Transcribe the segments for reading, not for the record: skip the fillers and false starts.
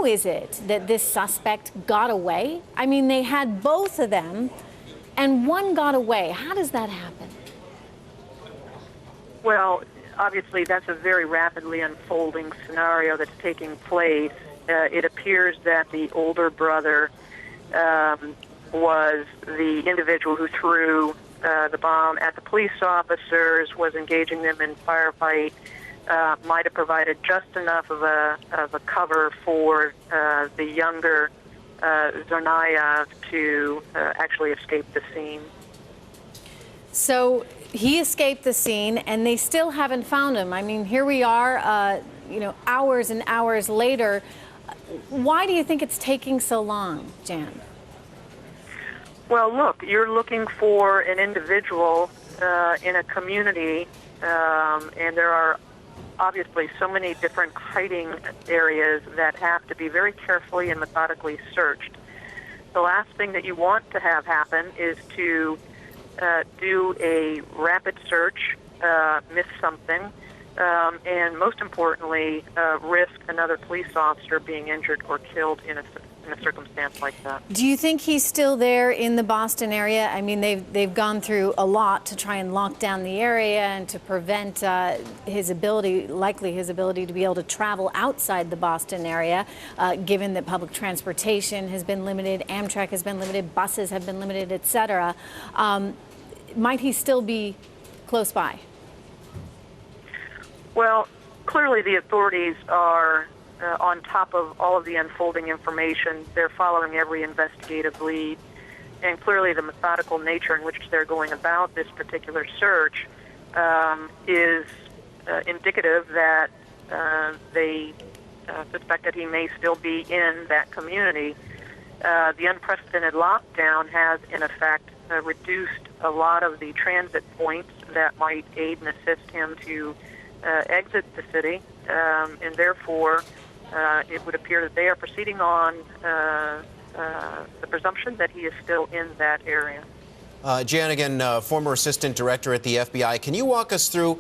how is it that this suspect got away? I mean, they had both of them, and one got away. How does that happen? Well, obviously, that's a very rapidly unfolding scenario that's taking place. It appears that the older brother was the individual who threw the bomb at the police officers, was engaging them in firefight, might have provided just enough of a cover for the younger Tsarnaev to actually escape the scene. So he escaped the scene, and they still haven't found him. I mean, here we are, hours and hours later. Why do you think it's taking so long, Jan? Well, look, you're looking for an individual in a community, and there are obviously so many different hiding areas that have to be very carefully and methodically searched. The last thing that you want to have happen is to do a rapid search, miss something, and most importantly, risk another police officer being injured or killed in a circumstance like that. Do you think he's still there in the Boston area? I mean, they've gone through a lot to try and lock down the area and to prevent his ability to be able to travel outside the Boston area, given that public transportation has been limited, Amtrak has been limited, buses have been limited, etc. Might he still be close by? Well, clearly the authorities are on top of all of the unfolding information. They're following every investigative lead, and clearly the methodical nature in which they're going about this particular search is indicative that they suspect that he may still be in that community. The unprecedented lockdown has, in effect, reduced a lot of the transit points that might aid and assist him to exit the city, and therefore it would appear that they are proceeding on the presumption that he is still in that area. Jan, again, former assistant director at the FBI. Can you walk us through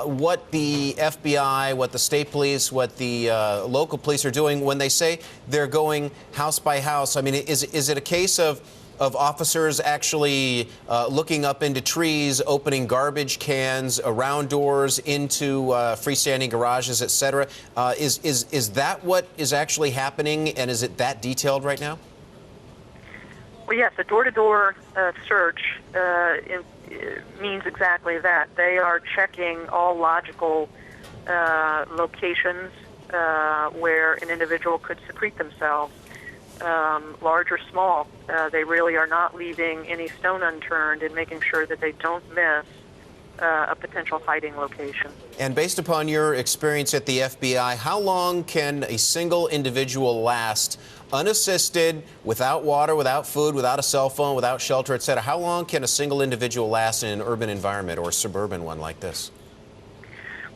what the FBI, what the state police, what the local police are doing when they say they're going house by house? I mean, is it a case of officers actually looking up into trees, opening garbage cans, around doors, into freestanding garages, et cetera? Is that what is actually happening, and is it that detailed right now? Well, yes, a door-to-door search means exactly that. They are checking all logical locations where an individual could secrete themselves. Large or small, they really are not leaving any stone unturned in making sure that they don't miss a potential hiding location. And based upon your experience at the FBI, how long can a single individual last unassisted, without water, without food, without a cell phone, without shelter, et cetera? How long can a single individual last in an urban environment or a suburban one like this?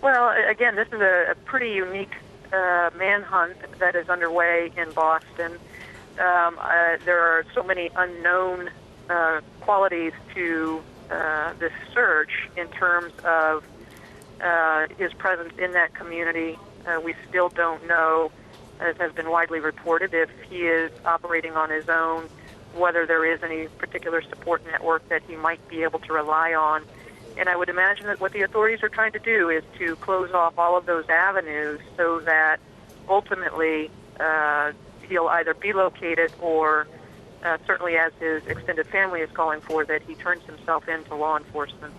Well, again, this is a pretty unique manhunt that is underway in Boston. There are so many unknown qualities to this search in terms of his presence in that community. We still don't know, as has been widely reported, if he is operating on his own, whether there is any particular support network that he might be able to rely on. And I would imagine that what the authorities are trying to do is to close off all of those avenues so that ultimately he'll either be located or, certainly as his extended family is calling for, that he turns himself in to law enforcement.